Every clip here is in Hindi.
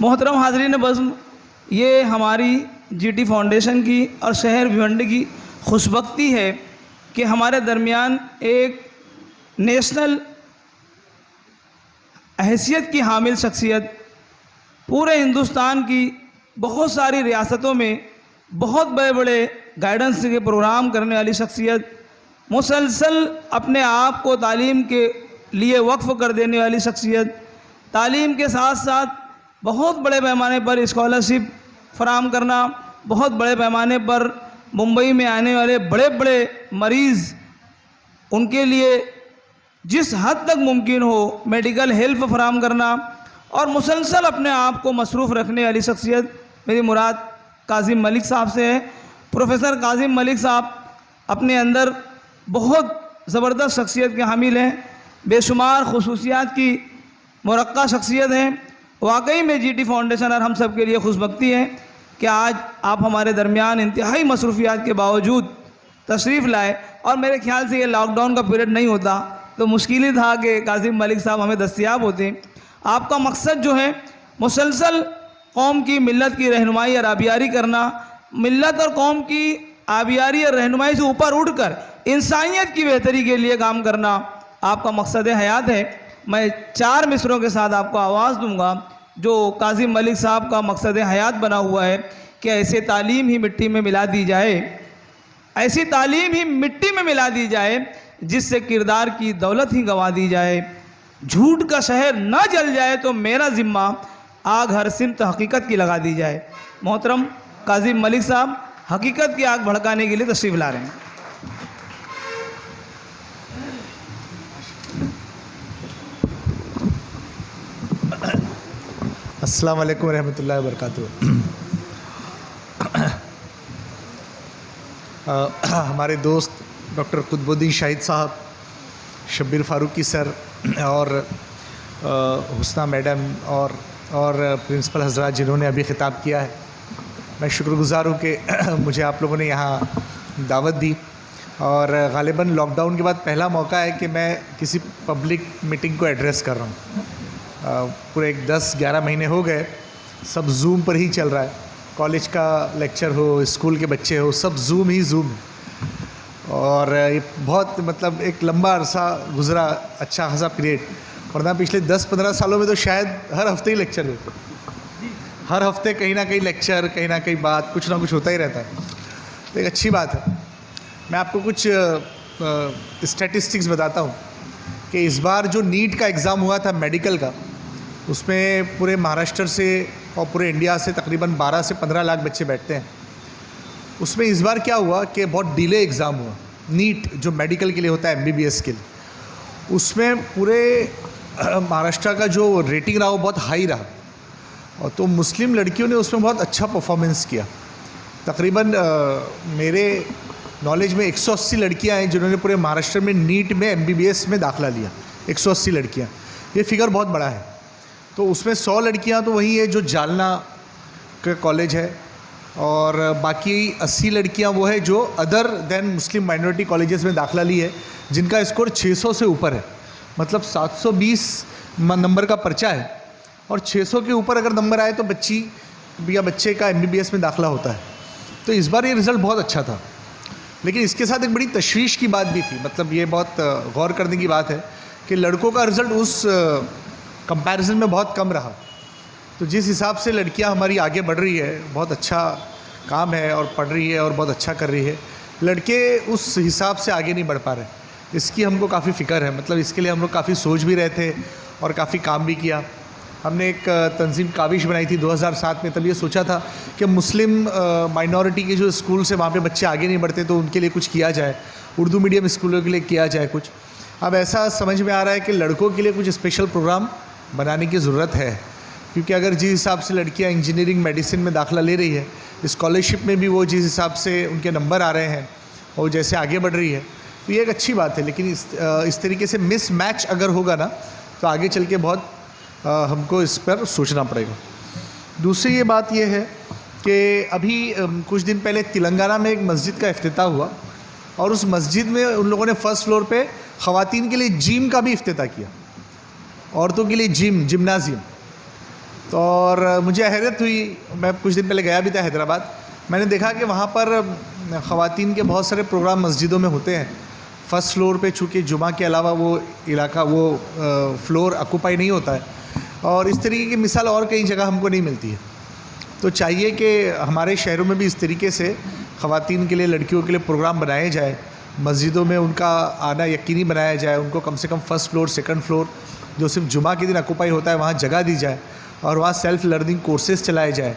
मोहतरम हाज़रीन बज़्म, ये हमारी जीटी फाउंडेशन की और शहर भिवंडी की खुशबख्ती है कि हमारे दरमियान एक नेशनल हैसियत की हामिल शख्सियत, पूरे हिंदुस्तान की बहुत सारी रियासतों में बहुत बड़े बड़े गाइडेंस के प्रोग्राम करने वाली शख्सियत, मुसलसल अपने आप को तालीम के लिए वक्फ़ कर देने वाली शख्सियत, तालीम के साथ साथ बहुत बड़े पैमाने पर स्कॉलरशिप फराम करना, बहुत बड़े पैमाने पर मुंबई में आने वाले बड़े बड़े मरीज़ उनके लिए जिस हद तक मुमकिन हो मेडिकल हेल्प फराम करना और मुसलसल अपने आप को मसरूफ़ रखने वाली शख्सियत मेरी मुराद काज़िम मलिक साहब से है। प्रोफेसर काज़िम मलिक साहब अपने अंदर बहुत ज़बरदस्त शख्सियत के हामिल हैं, बेशुमार खुसूसियात की मुरक्का शख्सियत हैं। वाकई में जीटी फाउंडेशन और हम सब के लिए खुशबख्ती है कि आज आप हमारे दरमियान इंतहाई मसरूफियात के बावजूद तशरीफ़ लाए। और मेरे ख्याल से ये लॉकडाउन का पीरियड नहीं होता तो मुश्किल ही था कि काज़िम मलिक साहब हमें दस्तयाब होते। आपका मकसद जो है मुसलसल कौम की मिल्लत की रहनुमाई और आबियारी करना, मिल्लत और कौम की आबियारी और रहनुमाई से ऊपर उठकर इंसानियत की बेहतरी के लिए काम करना आपका मकसद हयात है। मैं 4 मिसरों के साथ आपको आवाज़ दूंगा जो काज़िम मलिक साहब का मकसद हयात बना हुआ है कि ऐसे तालीम ही मिट्टी में मिला दी जाए, ऐसी तालीम ही मिट्टी में मिला दी जाए जिससे किरदार की दौलत ही गंवा दी जाए, झूठ का शहर ना जल जाए तो मेरा ज़िम्मा आग हर सिमत हकीकत की लगा दी जाए। मोहतरम काज़िम मलिक साहब हकीकत की आग भड़काने के लिए तशरीफ़ ला रहे हैं। अस्सलाम वालेकुम रहमतुल्लाहि व बरकातुहू। हमारे दोस्त डॉक्टर कुतुबुद्दीन शाहिद साहब, शब्बीर फारूकी सर और हुस्ना मैडम और प्रिंसिपल हजरात जिन्होंने अभी ख़िताब किया है, मैं शुक्रगुज़ार हूँ कि मुझे आप लोगों ने यहाँ दावत दी। और ग़ालिबन लॉकडाउन के बाद पहला मौका है कि मैं किसी पब्लिक मीटिंग को एड्रेस कर रहा हूँ। पूरे 10-11 महीने हो गए सब जूम पर ही चल रहा है, कॉलेज का लेक्चर हो, स्कूल के बच्चे हो, सब जूम ही जूम। और ये बहुत मतलब एक लंबा अरसा गुज़रा, अच्छा खासा पीरियड, वरना पिछले 10-15 सालों में तो शायद हर हफ्ते ही लेक्चर होते, हर हफ्ते कहीं ना कहीं लेक्चर, कहीं ना कहीं बात, कुछ ना कुछ होता ही रहता है। तो एक अच्छी बात है। मैं आपको कुछ स्टैटिस्टिक्स बताता हूँ कि इस बार जो नीट का एग्ज़ाम हुआ था मेडिकल का, उसमें पूरे महाराष्ट्र से और पूरे इंडिया से तकरीबन 12 से 15 लाख बच्चे बैठते हैं। उसमें इस बार क्या हुआ कि बहुत डिले एग्ज़ाम हुआ, नीट जो मेडिकल के लिए होता है, MBBS के लिए। उसमें पूरे महाराष्ट्र का जो रेटिंग रहा वो बहुत हाई रहा, और तो मुस्लिम लड़कियों ने उसमें बहुत अच्छा परफॉर्मेंस किया। तकरीबन मेरे नॉलेज में 180 लड़कियां हैं जिन्होंने पूरे महाराष्ट्र में नीट में MBBS में दाखिला लिया। 180 लड़कियां, ये फिगर बहुत बड़ा है। तो उसमें 100 लड़कियां तो वही है जो जालना का कॉलेज है, और बाकी 80 लड़कियां वो है जो अदर देन मुस्लिम माइनॉरिटी कॉलेजेस में दाखिला ली है, जिनका स्कोर 600 से ऊपर है। मतलब 720 नंबर का पर्चा है और 600 के ऊपर अगर नंबर आए तो बच्ची या बच्चे का MBBS में दाखिला होता है। तो इस बार ये रिज़ल्ट बहुत अच्छा था। लेकिन इसके साथ एक बड़ी तशवीश की बात भी थी, मतलब ये बहुत गौर करने की बात है कि लड़कों का रिज़ल्ट उस कंपैरिजन में बहुत कम रहा। तो जिस हिसाब से लड़कियां हमारी आगे बढ़ रही है, बहुत अच्छा काम है और पढ़ रही है और बहुत अच्छा कर रही है, लड़के उस हिसाब से आगे नहीं बढ़ पा रहे। इसकी हमको काफ़ी फ़िक्र है। मतलब इसके लिए हम लोग काफ़ी सोच भी रहे थे और काफ़ी काम भी किया। हमने एक तंजीम काविश बनाई थी 2007 में। तब ये सोचा था कि मुस्लिम माइनॉरिटी के जो स्कूल से वहाँ पे बच्चे आगे नहीं बढ़ते तो उनके लिए कुछ किया जाए, उर्दू मीडियम स्कूलों के लिए किया जाए कुछ। अब ऐसा समझ में आ रहा है कि लड़कों के लिए कुछ स्पेशल प्रोग्राम बनाने की ज़रूरत है, क्योंकि अगर जिस हिसाब से लड़कियाँ इंजीनियरिंग मेडिसिन में दाखिला ले रही है, स्कॉलरशिप में भी वो जिस हिसाब से उनके नंबर आ रहे हैं और जैसे आगे बढ़ रही है, तो ये एक अच्छी बात है। लेकिन इस तरीके से मिस मैच अगर होगा ना तो आगे चल के बहुत हमको इस पर सोचना पड़ेगा। दूसरी ये बात ये है कि अभी कुछ दिन पहले तेलंगाना में एक मस्जिद का इफ्तिताह हुआ, और उस मस्जिद में उन लोगों ने फर्स्ट फ्लोर पे ख़वातीन के लिए जिम का भी इफ्तिताह किया, औरतों के लिए जिम, जिम्नाजियम। तो और मुझे हैरत हुई, मैं कुछ दिन पहले गया भी था हैदराबाद, मैंने देखा कि वहाँ पर ख़वातीन के बहुत सारे प्रोग्राम मस्जिदों में होते हैं। फर्स्ट फ्लोर पे चूँकि जुमा के अलावा वो इलाका वो फ्लोर ऑक्यूपाई नहीं होता है, और इस तरीके की मिसाल और कई जगह हमको नहीं मिलती है। तो चाहिए कि हमारे शहरों में भी इस तरीके से ख़वातीन के लिए, लड़कियों के लिए प्रोग्राम बनाए जाए, मस्जिदों में उनका आना यकीनी बनाया जाए, उनको कम से come first floor, second floor जो सिर्फ जुमा के दिन ऑक्यूपाई होता है वहाँ जगह दी जाए, और वहाँ सेल्फ़ लर्निंग कोर्सेज़ चलाए जाए,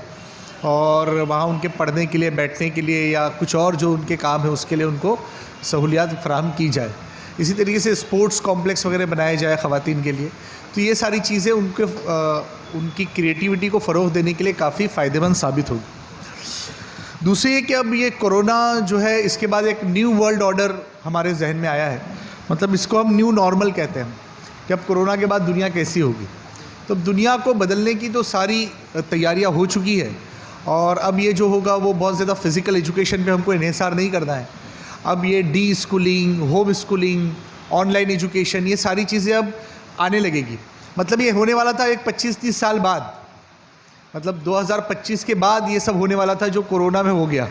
और वहाँ उनके पढ़ने के लिए, बैठने के लिए या कुछ और जो उनके काम है उसके लिए उनको सहूलियात फराहम की जाए। इसी तरीके से स्पोर्ट्स कॉम्प्लेक्स वगैरह बनाए जाए ख़वातीन के लिए। तो ये सारी चीज़ें उनकी क्रिएटिविटी को फ़रोग़ देने के लिए काफ़ी फ़ायदेमंद साबित होगी। दूसरी ये कि अब ये कोरोना जो है, इसके बाद एक न्यू वर्ल्ड ऑर्डर हमारे जहन में आया है, मतलब इसको हम न्यू नॉर्मल कहते हैं कि अब कोरोना के बाद दुनिया कैसी होगी। तो दुनिया को बदलने की तो सारी तैयारियां हो चुकी है, और अब ये जो होगा वो बहुत ज़्यादा फ़िज़िकल एजुकेशन पे हमको इन्हिसार नहीं करना है। अब ये D schooling, home schooling, online education, ये सारी चीज़ें अब आने लगेगी। मतलब ये होने वाला था एक 25-30 साल बाद, मतलब 2025 के बाद ये सब होने वाला था जो कोरोना में हो गया।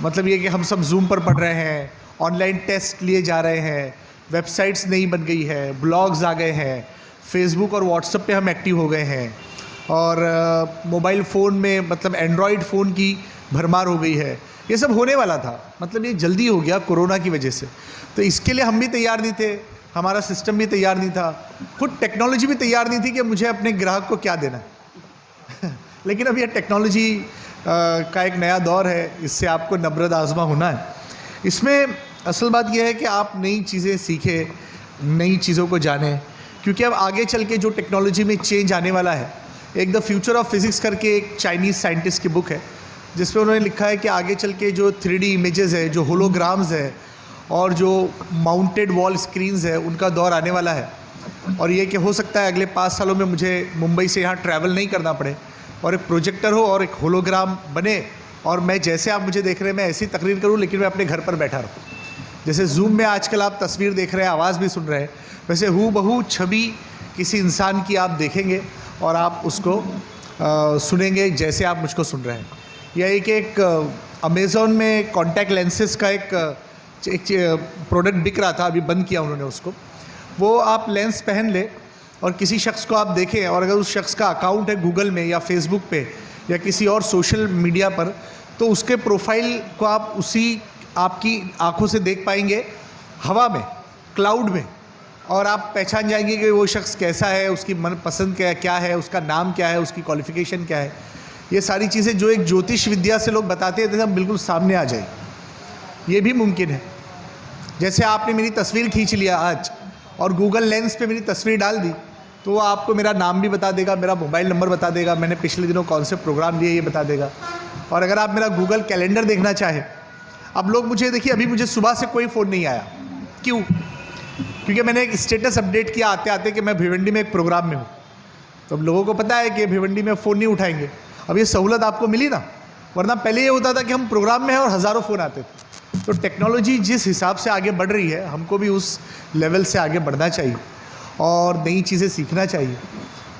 मतलब ये कि हम सब जूम पर पढ़ रहे हैं, ऑनलाइन टेस्ट लिए जा रहे हैं, वेबसाइट्स नई बन गई है, ब्लॉग्स आ गए हैं, फेसबुक और व्हाट्सएप पे हम एक्टिव हो गए हैं, और मोबाइल फ़ोन में मतलब एंड्रॉयड फ़ोन की भरमार हो गई है। ये सब होने वाला था, मतलब ये जल्दी हो गया कोरोना की वजह से। तो इसके लिए हम भी तैयार नहीं थे, हमारा सिस्टम भी तैयार नहीं था, खुद टेक्नोलॉजी भी तैयार नहीं थी कि मुझे अपने ग्राहक को क्या देना लेकिन अब यह टेक्नोलॉजी का एक नया दौर है, इससे आपको नब्रद आज़मा होना है। इसमें असल बात यह है कि आप नई चीज़ें सीखें, नई चीज़ों को जानें, क्योंकि अब आगे चल के जो टेक्नोलॉजी में चेंज आने वाला है। एक द फ्यूचर ऑफ फिज़िक्स करके एक चाइनीज़ साइंटिस्ट की बुक है, जिसमें उन्होंने लिखा है कि आगे चल के जो 3D इमेजेस है, जो होलोग्राम्स है, और जो माउंटेड वॉल स्क्रीन्स है, उनका दौर आने वाला है। और ये कि हो सकता है अगले 5 सालों में मुझे मुंबई से यहाँ ट्रैवल नहीं करना पड़े, और एक प्रोजेक्टर हो और एक होलोग्राम बने, और मैं जैसे आप मुझे देख रहे हैं मैं ऐसी तकरीर करूँ, लेकिन मैं अपने घर पर बैठा रहूँ। जैसे जूम में आजकल आप तस्वीर देख रहे हैं, आवाज़ भी सुन रहे हैं, वैसे हूबहू छवि किसी इंसान की आप देखेंगे और आप उसको सुनेंगे जैसे आप मुझको सुन रहे हैं। या एक अमेज़ॉन में कॉन्टैक्ट लेंसेज का एक प्रोडक्ट बिक रहा था, अभी बंद किया उन्होंने उसको। वो आप लेंस पहन ले और किसी शख्स को आप देखें, और अगर उस शख्स का अकाउंट है गूगल में या फेसबुक पे या किसी और सोशल मीडिया पर, तो उसके प्रोफाइल को आप उसी आपकी आँखों से देख पाएंगे, हवा में, क्लाउड में, और आप पहचान जाएंगे कि वो शख्स कैसा है, उसकी मनपसंद क्या है, उसका नाम क्या है, उसकी क्वालिफ़िकेशन क्या है। ये सारी चीज़ें जो एक ज्योतिष विद्या से लोग बताते हैं, हम बिल्कुल सामने आ जाए। ये भी मुमकिन है। जैसे आपने मेरी तस्वीर खींच लिया आज और गूगल लेंस पे मेरी तस्वीर डाल दी, तो वो आपको मेरा नाम भी बता देगा, मेरा मोबाइल नंबर बता देगा, मैंने पिछले दिनों कौन से प्रोग्राम लिए ये बता देगा। और अगर आप मेरा गूगल कैलेंडर देखना चाहें, अब लोग मुझे देखिए, अभी मुझे सुबह से कोई फ़ोन नहीं आया। क्यों? क्योंकि मैंने एक स्टेटस अपडेट किया आते आते कि मैं भिवंडी में एक प्रोग्राम में हूँ। तो अब लोगों को पता है कि भिवंडी में फ़ोन नहीं उठाएंगे। अब ये सहूलत आपको मिली ना, वरना पहले ये होता था कि हम प्रोग्राम में हैं और हज़ारों फ़ोन आते थे। तो टेक्नोलॉजी जिस हिसाब से आगे बढ़ रही है, हमको भी उस लेवल से आगे बढ़ना चाहिए और नई चीज़ें सीखना चाहिए,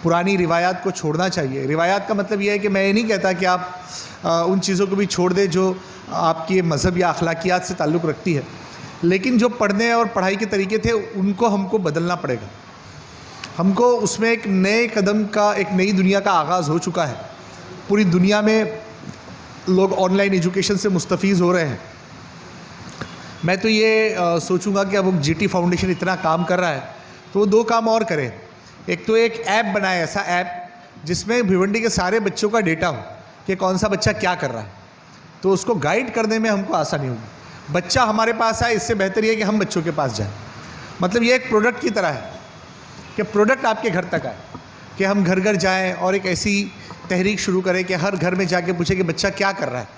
पुरानी रिवायात को छोड़ना चाहिए। रिवायात का मतलब ये है कि मैं ये नहीं कहता कि आप उन चीज़ों को भी छोड़ दें जो आपकी मज़हब या अखलाकियात से ताल्लुक़ रखती है, लेकिन जो पढ़ने और पढ़ाई के तरीके थे उनको हमको बदलना पड़ेगा। हमको उसमें एक नए कदम का, एक नई दुनिया का आगाज़ हो चुका है। पूरी दुनिया में लोग ऑनलाइन एजुकेशन से मुस्तफ़ीज़ हो रहे हैं। मैं तो ये सोचूंगा कि अब जीटी फाउंडेशन इतना काम कर रहा है तो वो 2 काम और करें। एक तो एक ऐप बनाए, ऐसा ऐप जिसमें भिवंडी के सारे बच्चों का डेटा हो कि कौन सा बच्चा क्या कर रहा है, तो उसको गाइड करने में हमको आसानी होगी। बच्चा हमारे पास आए, इससे बेहतर ये कि हम बच्चों के पास जाएं। मतलब ये एक प्रोडक्ट की तरह है कि प्रोडक्ट आपके घर तक आए, कि हम घर घर जाएं और एक ऐसी तहरीक शुरू करें कि हर घर में जाके पूछे कि बच्चा क्या कर रहा है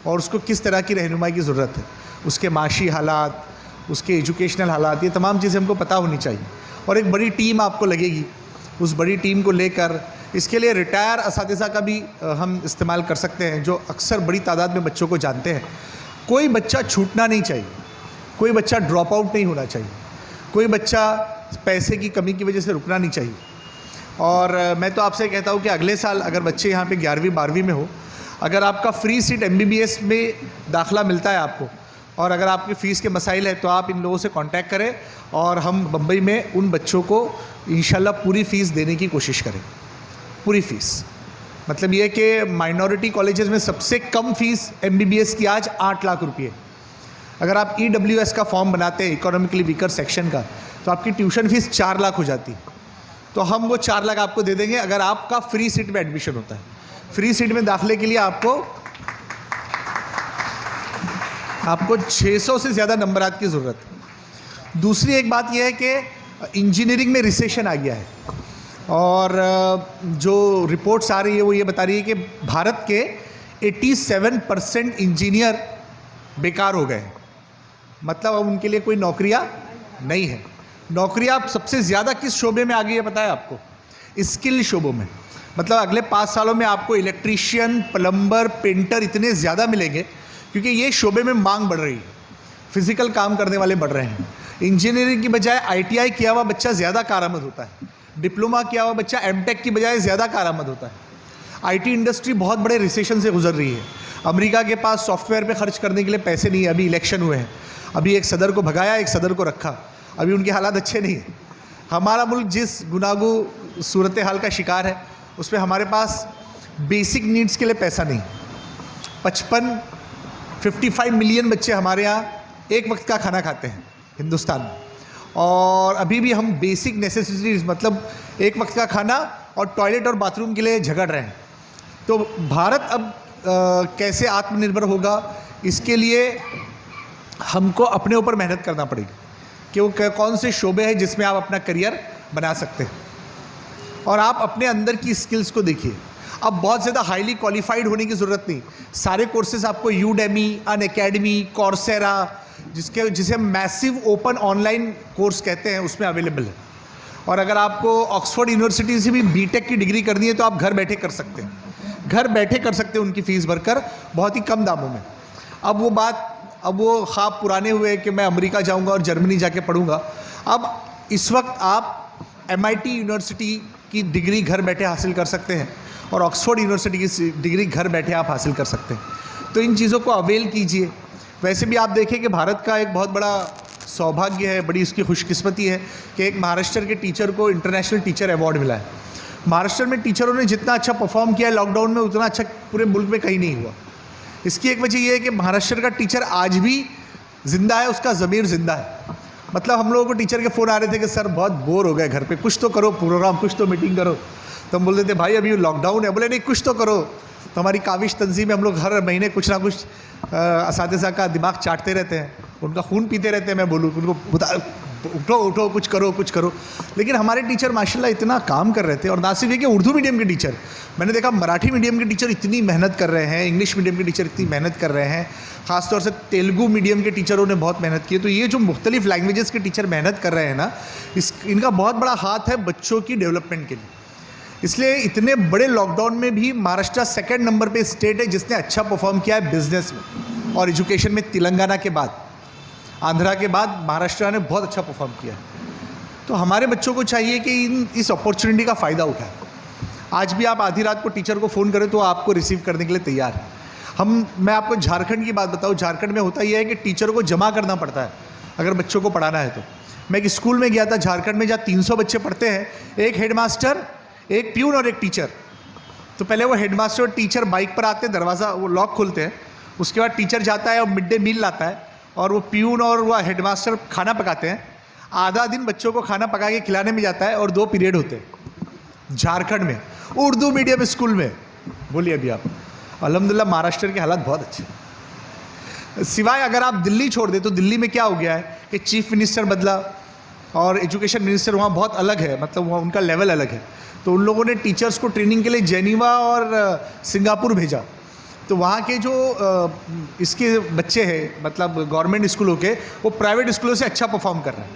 और उसको किस तरह की रहनुमाई की ज़रूरत है, उसके माशी हालात, उसके एजुकेशनल हालात, ये तमाम चीज़ें हमको पता होनी चाहिए। और एक बड़ी टीम आपको लगेगी, उस बड़ी टीम को लेकर इसके लिए रिटायर असातिज़ा का भी हम इस्तेमाल कर सकते हैं, जो अक्सर बड़ी तादाद में बच्चों को जानते हैं। कोई बच्चा छूटना नहीं चाहिए, कोई बच्चा ड्रॉप आउट नहीं होना चाहिए, कोई बच्चा पैसे की कमी की वजह से रुकना नहीं चाहिए। और मैं तो आपसे कहता हूँ कि अगले साल अगर बच्चे यहाँ पे 11वीं 12वीं में हो, अगर आपका फ्री सीट MBBS में दाखिला मिलता है आपको, और अगर आपकी फ़ीस के मसाइल है तो आप इन लोगों से कांटेक्ट करें और हम बम्बई में उन बच्चों को इंशाल्लाह पूरी फ़ीस देने की कोशिश करें। पूरी फ़ीस मतलब ये कि माइनॉरिटी कॉलेजेस में सबसे कम फ़ीस MBBS की आज 8 लाख रुपये। अगर आप EWS का फॉर्म बनाते हैं, इकोनॉमिकली वीकर सेक्शन का, तो आपकी ट्यूशन फ़ीस 4 लाख हो जाती। तो हम वो 4 लाख आपको दे देंगे अगर आपका फ्री सीट में एडमिशन होता है। फ्री सीट में दाखिले के लिए आपको 600 से ज़्यादा नंबरात की ज़रूरत है। दूसरी एक बात यह है कि इंजीनियरिंग में रिसेशन आ गया है, और जो रिपोर्ट्स आ रही है वो ये बता रही है कि भारत के 87% इंजीनियर बेकार हो गए हैं। मतलब अब उनके लिए कोई नौकरियां नहीं है। नौकरियां सबसे ज़्यादा किस शोबे में आ गई है पता है आपको? स्किल शोबों में। मतलब अगले 5 सालों में आपको इलेक्ट्रीशियन, प्लम्बर, पेंटर इतने ज़्यादा मिलेंगे क्योंकि ये शोबे में मांग बढ़ रही है। फिजिकल काम करने वाले बढ़ रहे हैं। इंजीनियरिंग की बजाय ITI किया हुआ बच्चा ज़्यादा कारआमद होता है। डिप्लोमा किया हुआ बच्चा MTech की बजाय ज़्यादा कारआमद होता है। IT इंडस्ट्री बहुत बड़े रिसेशन से गुजर रही है। अमेरिका के पास सॉफ्टवेयर पे खर्च करने के लिए पैसे नहीं है। अभी इलेक्शन हुए हैं, अभी एक सदर को भगाया, एक सदर को रखा, अभी उनके हालात अच्छे नहीं हैं। हमारा मुल्क जिस गुनागू सूरत हाल का शिकार है उसमें हमारे पास बेसिक नीड्स के लिए पैसा नहीं। 55 मिलियन बच्चे हमारे यहाँ एक वक्त का खाना खाते हैं हिंदुस्तान में, और अभी भी हम बेसिक नेसेसिटीज़ मतलब एक वक्त का खाना और टॉयलेट और बाथरूम के लिए झगड़ रहे हैं। तो भारत अब कैसे आत्मनिर्भर होगा, इसके लिए हमको अपने ऊपर मेहनत करना पड़ेगी कि वो कौन से शोबे हैं जिसमें आप अपना करियर बना सकते हैं। और आप अपने अंदर की स्किल्स को देखिए। अब बहुत ज़्यादा हाईली क्वालिफाइड होने की ज़रूरत नहीं। सारे कोर्सेज आपको यूडेमी, अनअकैडमी, कॉर्सेरा, जिसे मैसिव ओपन ऑनलाइन कोर्स कहते हैं, उसमें अवेलेबल है। और अगर आपको ऑक्सफोर्ड यूनिवर्सिटी से भी BTech की डिग्री करनी है तो आप घर बैठे कर सकते हैं। घर बैठे कर सकते हैं उनकी फ़ीस भरकर बहुत ही कम दामों में। अब वो ख्वाब पुराने हुए कि मैं अमेरिका जाऊंगा और जर्मनी जाके पढ़ूंगा। अब इस वक्त आप MIT यूनिवर्सिटी की डिग्री घर बैठे हासिल कर सकते हैं और ऑक्सफोर्ड यूनिवर्सिटी की डिग्री घर बैठे आप हासिल कर सकते हैं। तो इन चीज़ों को अवेल कीजिए। वैसे भी आप देखें कि भारत का एक बहुत बड़ा सौभाग्य है, बड़ी उसकी खुशकिस्मती है कि एक महाराष्ट्र के टीचर को इंटरनेशनल टीचर अवार्ड मिला है। महाराष्ट्र में टीचरों ने जितना अच्छा परफॉर्म किया है लॉकडाउन में, उतना अच्छा पूरे मुल्क में कहीं नहीं हुआ। इसकी एक वजह यह है कि महाराष्ट्र का टीचर आज भी ज़िंदा है, उसका ज़मीर ज़िंदा है। मतलब हम लोगों को टीचर के फ़ोन आ रहे थे कि सर बहुत बोर हो गए घर पे, कुछ तो करो प्रोग्राम, कुछ तो मीटिंग करो। तो हम बोलते थे भाई अभी लॉकडाउन है। बोले नहीं कुछ तो करो। तो हमारी काविश तंजीम में हम लोग हर महीने कुछ ना कुछ असातिज़ा का दिमाग चाटते रहते हैं, उनका खून पीते रहते हैं। मैं बोलूँ उनको उठो उठो, कुछ करो कुछ करो। लेकिन हमारे टीचर माशाल्लाह इतना काम कर रहे थे। और ना सिर्फ ये कि उर्दू मीडियम के टीचर, मैंने देखा मराठी मीडियम के टीचर इतनी मेहनत कर रहे हैं, इंग्लिश मीडियम के टीचर इतनी मेहनत कर रहे हैं, ख़ासतौर से तेलुगु मीडियम के टीचरों ने बहुत मेहनत की है। तो ये जो मुख्तलिफ लैंग्वेजेस के टीचर मेहनत कर रहे हैं ना, इनका बहुत बड़ा हाथ है बच्चों की डेवलपमेंट के लिए। इसलिए इतने बड़े लॉकडाउन में भी महाराष्ट्र 2nd नंबर पे स्टेट है जिसने अच्छा परफॉर्म किया है बिजनेस में और एजुकेशन में। तेलंगाना के बाद, आंध्रा के बाद महाराष्ट्र ने बहुत अच्छा परफॉर्म किया है। तो हमारे बच्चों को चाहिए कि इस अपॉर्चुनिटी का फ़ायदा उठाएं। आज भी आप आधी रात को टीचर को फ़ोन करें तो आपको रिसीव करने के लिए तैयार है। मैं आपको झारखंड की बात बताऊँ। झारखंड में होता यह है कि टीचर को जमा करना पड़ता है अगर बच्चों को पढ़ाना है तो। मैं एक स्कूल में गया था झारखंड में जहाँ 300 बच्चे पढ़ते हैं, एक हेडमास्टर, एक प्यून और एक टीचर। तो पहले वो हेडमास्टर और टीचर बाइक पर आते हैं, दरवाज़ा वो लॉक खोलते हैं, उसके बाद टीचर जाता है और मिड डे मील लाता है और वो प्यून और वो हेडमास्टर खाना पकाते हैं। आधा दिन बच्चों को खाना पका के खिलाने में जाता है और 2 पीरियड होते हैं झारखंड में उर्दू मीडियम स्कूल में। बोलिए अभी आप। अल्हम्दुलिल्लाह महाराष्ट्र के हालात बहुत अच्छे। सिवाय अगर आप दिल्ली छोड़ दें तो दिल्ली में क्या हो गया है कि चीफ मिनिस्टर बदला और एजुकेशन मिनिस्टर वहाँ बहुत अलग है, मतलब वहाँ उनका लेवल अलग है। तो उन लोगों ने टीचर्स को ट्रेनिंग के लिए जेनीवा और सिंगापुर भेजा। तो वहाँ के जो इसके बच्चे हैं, मतलब गवर्नमेंट स्कूलों के, वो प्राइवेट स्कूलों से अच्छा परफॉर्म कर रहे हैं।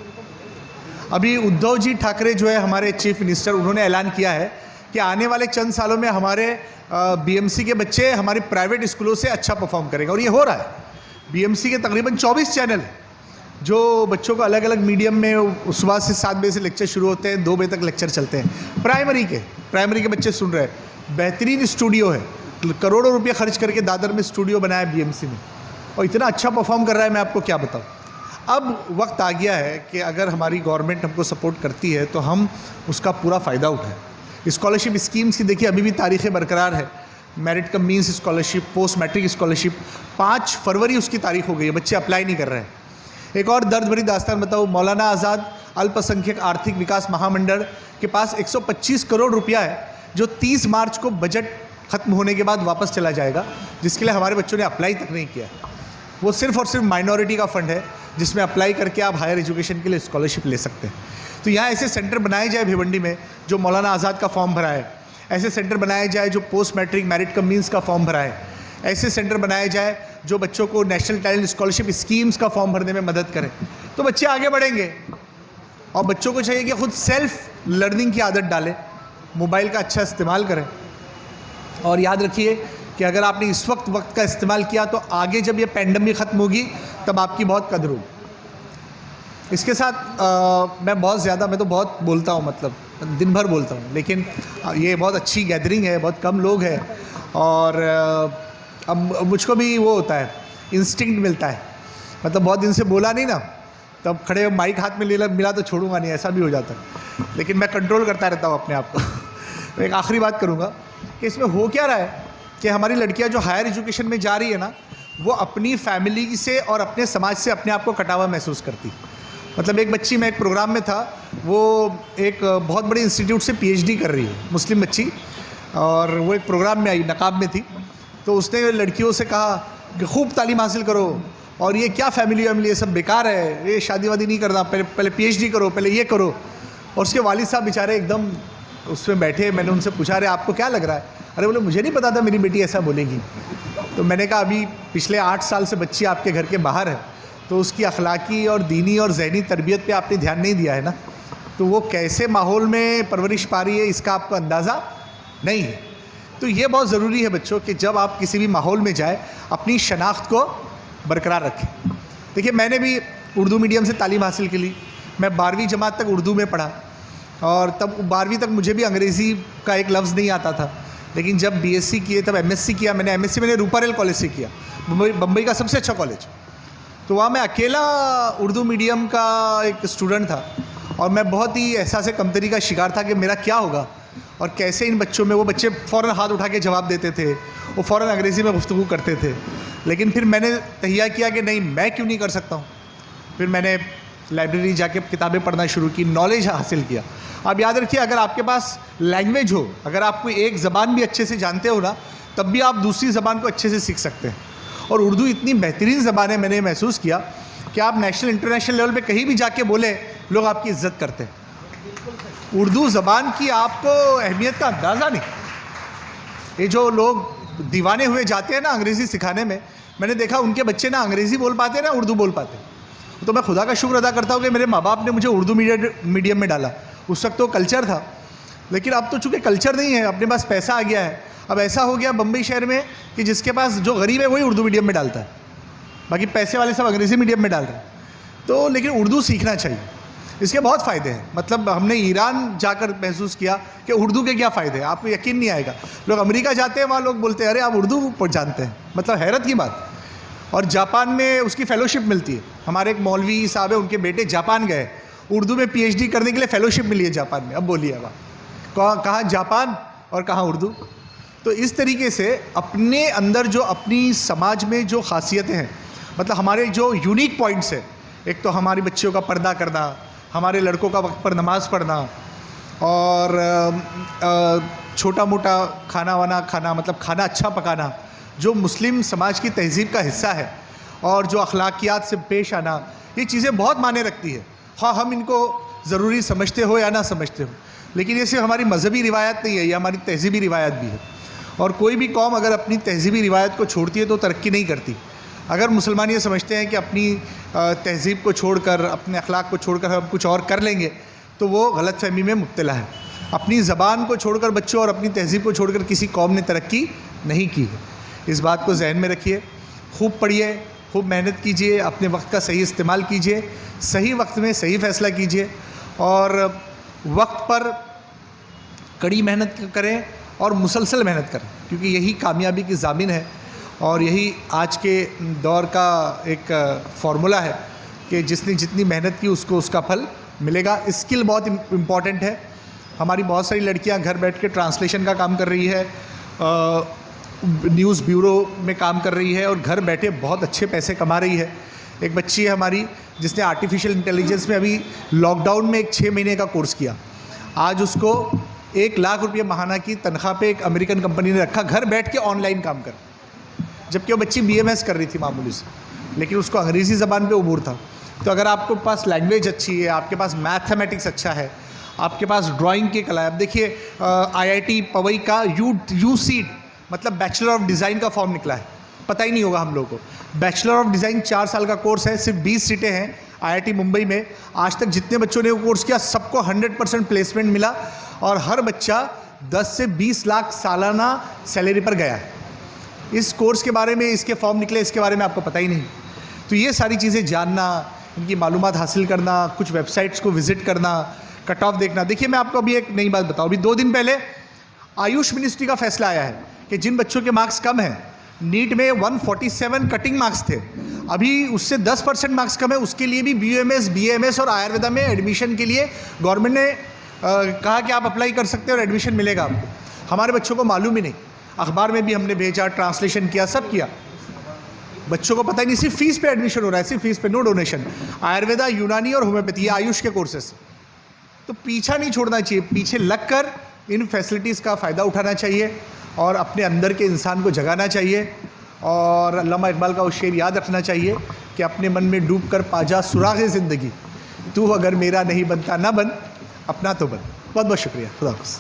अभी उद्धव जी ठाकरे जो है हमारे चीफ मिनिस्टर, उन्होंने ऐलान किया है कि आने वाले चंद सालों में हमारे BMC के बच्चे हमारे प्राइवेट स्कूलों से अच्छा परफॉर्म करेंगे। और ये हो रहा है। BMC के तकरीबन 24 चैनल जो बच्चों को अलग अलग मीडियम में सुबह से 7 बजे से लेक्चर शुरू होते हैं, 2 बजे तक लेक्चर चलते हैं। प्राइमरी के बच्चे सुन रहे हैं। बेहतरीन स्टूडियो है, करोड़ों रुपये खर्च करके दादर में स्टूडियो बनाया BMC में, और इतना अच्छा परफॉर्म कर रहा है, मैं आपको क्या बताऊँ। अब वक्त आ गया है कि अगर हमारी गवर्नमेंट हमको सपोर्ट करती है तो हम उसका पूरा फ़ायदा उठाएं। स्कॉलरशिप स्कीम्स की देखिए अभी भी तारीखें बरकरार है। Merit cum means scholarship, post matric scholarship, 5 फरवरी उसकी तारीख हो गई है, बच्चे अप्लाई नहीं कर रहे हैं। एक और दर्द भरी दास्तान बताऊँ, मौलाना आज़ाद अल्पसंख्यक आर्थिक विकास महामंडल के पास 125 करोड़ रुपया है, जो 30 मार्च को बजट ख़त्म होने के बाद वापस चला जाएगा, जिसके लिए हमारे बच्चों ने अप्लाई तक नहीं किया। वो सिर्फ़ और सिर्फ माइनॉरिटी का फ़ंड है, जिसमें अप्लाई करके आप हायर एजुकेशन के लिए स्कॉलरशिप ले सकते हैं। तो यहाँ ऐसे सेंटर बनाए जाए भिवंडी में जो मौलाना आज़ाद का फॉर्म भरा है, ऐसे सेंटर बनाए जाए जो post matric merit cum means का फॉर्म भरा है, ऐसे सेंटर बनाए जाए जो बच्चों को नेशनल टैलेंट स्कॉलरशिप स्कीम्स का फॉर्म भरने में मदद करें, तो बच्चे आगे बढ़ेंगे। और बच्चों को चाहिए कि खुद सेल्फ लर्निंग की आदत डालें, मोबाइल का अच्छा इस्तेमाल करें। और याद रखिए कि अगर आपने इस वक्त का इस्तेमाल किया तो आगे जब ये पैंडमिक ख़त्म होगी तब आपकी बहुत कदर होगी। इसके साथ मैं तो बहुत बोलता हूँ, मतलब दिन भर बोलता हूँ, लेकिन ये बहुत अच्छी गैदरिंग है, बहुत कम लोग हैं, और अब मुझको भी वो होता है, इंस्टिंक्ट मिलता है। मतलब बहुत दिन से बोला नहीं ना, तब खड़े माइक हाथ में मिला तो छोड़ूंगा नहीं, ऐसा भी हो जाता है। लेकिन मैं कंट्रोल करता रहता हूँ अपने आप को। एक आखिरी बात करूँगा कि इसमें हो क्या रहा है कि हमारी लड़कियां जो हायर एजुकेशन में जा रही है ना, वो अपनी फैमिली से और अपने समाज से अपने आप को कटा हुआ महसूस करती। मतलब एक बच्ची, मैं एक प्रोग्राम में था, वो एक बहुत बड़े इंस्टीट्यूट से PhD कर रही है, मुस्लिम बच्ची, और वो एक प्रोग्राम में आई, नकाब में थी। तो उसने लड़कियों से कहा कि खूब तालीम हासिल करो, और ये क्या फैमिली ये सब बेकार है, ये शादी वादी नहीं करना, पहले PhD करो, पहले ये करो। और उसके वालिद साहब बेचारे एकदम उसमें बैठे। मैंने उनसे पूछा, अरे आपको क्या लग रहा है? अरे बोले मुझे नहीं पता था मेरी बेटी ऐसा बोलेगी। तो मैंने कहा अभी पिछले 8 साल से बच्ची आपके घर के बाहर है, तो उसकी अखलाकी और दीनी और ज़हनी तरबियत पे आपने ध्यान नहीं दिया है ना, तो वो कैसे माहौल में परवरिश पा रही है इसका आपको अंदाज़ा नहीं है। तो ये बहुत ज़रूरी है बच्चों कि जब आप किसी भी माहौल में जाए अपनी शनाख्त को बरकरार रखें। देखिए मैंने भी उर्दू मीडियम से तालीम हासिल की ली, मैं 12वीं जमात तक उर्दू में पढ़ा, और तब 12वीं तक मुझे भी अंग्रेज़ी का एक लफ्ज़ नहीं आता था। लेकिन जब BSc किए, तब MSc किया। मैंने MSc मैंने रूपारेल कॉलेज से किया, बम्बई का सबसे अच्छा कॉलेज। तो वहाँ मैं अकेला उर्दू मीडियम का एक स्टूडेंट था, और मैं बहुत ही एहसास कमतरी का शिकार था कि मेरा क्या होगा और कैसे इन बच्चों में। वो बच्चे फ़ौरन हाथ उठा के जवाब देते थे, वो फ़ौरन अंग्रेज़ी में गुफ्तगू करते थे। लेकिन फिर मैंने तहिया किया कि नहीं, मैं क्यों नहीं कर सकता हूँ। फिर मैंने लाइब्रेरी जाके किताबें पढ़ना शुरू की, नॉलेज हासिल किया। अब याद रखिए, अगर आपके पास लैंग्वेज हो, अगर आप कोई एक ज़बान भी अच्छे से जानते हो ना, तब भी आप दूसरी ज़बान को अच्छे से सीख सकते हैं। और उर्दू इतनी बेहतरीन ज़बान है, मैंने महसूस किया कि आप नेशनल इंटरनेशनल लेवल पे कहीं भी जाके बोले, लोग आपकी इज़्ज़त करते हैं। उर्दू ज़बान की आपको अहमियत का अंदाज़ा नहीं। ये जो लोग दीवाने हुए जाते हैं ना अंग्रेज़ी सिखाने में, मैंने देखा उनके बच्चे ना अंग्रेज़ी बोल पाते हैं ना उर्दू बोल पाते हैं। तो मैं खुदा का शुक्र अदा करता हूँ कि मेरे माँ बाप ने मुझे उर्दू मीडियम में डाला। उस वक्त तो कल्चर था, लेकिन अब तो चूँकि कल्चर नहीं है, अपने पास पैसा आ गया है। अब ऐसा हो गया बम्बई शहर में कि जिसके पास जो गरीब है वही उर्दू मीडियम में डालता है, बाकी पैसे वाले सब अंग्रेज़ी मीडियम में डाल रहे हैं। तो लेकिन उर्दू सीखना चाहिए, इसके बहुत फ़ायदे हैं। मतलब हमने ईरान जाकर महसूस किया कि उर्दू के क्या फ़ायदे हैं, आपको यकीन नहीं आएगा। लोग अमेरिका जाते हैं, वहाँ लोग बोलते हैं अरे आप उर्दू जानते हैं, मतलब हैरत की बात। और जापान में उसकी फ़ेलोशिप मिलती है। हमारे एक मौलवी साहब है, उनके बेटे जापान गए, उर्दू में PhD करने के लिए फ़ेलोशिप मिली है जापान में। अब बोलिए वहाँ कहाँ जापान और कहाँ उर्दू। तो इस तरीके से अपने अंदर जो अपनी समाज में जो ख़ासियतें हैं, मतलब हमारे जो यूनिक पॉइंट्स हैं, एक तो हमारी बच्चियों का पर्दा करना, हमारे लड़कों का वक्त पर नमाज़ पढ़ना, और छोटा मोटा खाना वाना खाना, मतलब खाना अच्छा पकाना, जो मुस्लिम समाज की तहज़ीब का हिस्सा है, और जो अखलाकियात से पेश आना, ये चीज़ें बहुत मायने रखती है। हाँ, हम इनको ज़रूरी समझते हो या ना समझते हो, लेकिन ये सिर्फ हमारी मजहबी रिवायत नहीं है, ये हमारी तहज़ीबी रिवायत भी है। और कोई भी कौम अगर अपनी तहज़ीबी रिवायत को छोड़ती है तो तरक्की नहीं करती। अगर मुसलमान ये समझते हैं कि अपनी तहज़ीब को छोड़कर, अपने अखलाक को छोड़कर हम कुछ और कर लेंगे, तो वो गलतफहमी में मुब्तला है। अपनी ज़बान को छोड़कर बच्चों और अपनी तहज़ीब को छोड़कर किसी कौम ने तरक्की नहीं की है। इस बात को जहन में रखिए, खूब पढ़िए, खूब मेहनत कीजिए, अपने वक्त का सही इस्तेमाल कीजिए, सही वक्त में सही फ़ैसला कीजिए और वक्त पर कड़ी मेहनत करें और मुसलसल मेहनत करें, क्योंकि यही कामयाबी की ज़ामिन है और यही आज के दौर का एक फार्मूला है कि जिसने जितनी मेहनत की उसको उसका फल मिलेगा। स्किल बहुत इम्पॉर्टेंट है। हमारी बहुत सारी लड़कियां घर बैठ के ट्रांसलेशन का काम कर रही है, न्यूज़ ब्यूरो में काम कर रही है और घर बैठे बहुत अच्छे पैसे कमा रही है। एक बच्ची है हमारी जिसने आर्टिफिशियल इंटेलिजेंस में अभी लॉकडाउन में एक 6 महीने का कोर्स किया। आज उसको 1 लाख रुपये माहाना की तनख्वाह पे एक अमेरिकन कंपनी ने रखा, घर बैठ के ऑनलाइन काम कर। जबकि वो बच्ची BMS कर रही थी मामूली से, लेकिन उसको अंग्रेज़ी ज़बान पे उबूर था। तो अगर आपके पास लैंग्वेज अच्छी है, आपके पास मैथमेटिक्स अच्छा है, आपके पास ड्राइंग की कला है। अब देखिए IIT पवई का UCED मतलब बैचलर ऑफ डिज़ाइन का फॉर्म निकला है, पता ही नहीं होगा हम लोगों को। बैचलर ऑफ डिज़ाइन 4 साल का कोर्स है, सिर्फ 20 सीटें हैं IIT मुंबई में। आज तक जितने बच्चों ने वो कोर्स किया सबको 100% प्लेसमेंट मिला और हर बच्चा 10 से 20 लाख सालाना सैलरी पर गया है। इस कोर्स के बारे में, इसके फॉर्म निकले, इसके बारे में आपको पता ही नहीं। तो ये सारी चीज़ें जानना, इनकी मालूमात हासिल करना, कुछ वेबसाइट्स को विज़िट करना, कट ऑफ देखना। देखिए मैं आपको अभी एक नई बात बताऊँ, अभी 2 दिन पहले आयुष मिनिस्ट्री का फैसला आया है कि जिन बच्चों के मार्क्स कम हैं, नीट में 147 कटिंग मार्क्स थे, अभी उससे 10% मार्क्स कम है, उसके लिए भी BMS, BAMS और आयुर्वेदा में एडमिशन के लिए गवर्नमेंट ने कहा कि आप अप्लाई कर सकते हैं और एडमिशन मिलेगा आपको। हमारे बच्चों को मालूम ही नहीं, अखबार में भी हमने भेजा, ट्रांसलेशन किया, सब किया, बच्चों को पता ही नहीं। सिर्फ फीस पे एडमिशन हो रहा है, सिर्फ फीस पे, नो डोनेशन। आयुर्वेदा, यूनानी और होम्योपैथी, ये आयुष के कोर्सेस। तो पीछा नहीं छोड़ना चाहिए, पीछे लगकर इन फैसिलिटीज़ का फ़ायदा उठाना चाहिए और अपने अंदर के इंसान को जगाना चाहिए। और अल्लामा इकबाल का वो शेर याद रखना चाहिए कि अपने मन में डूब कर पाजा सुराग़े ज़िंदगी, तू अगर मेरा नहीं बनता ना बन, अपना तो बन। बहुत बहुत शुक्रिया। खुदा हाफ़िज़।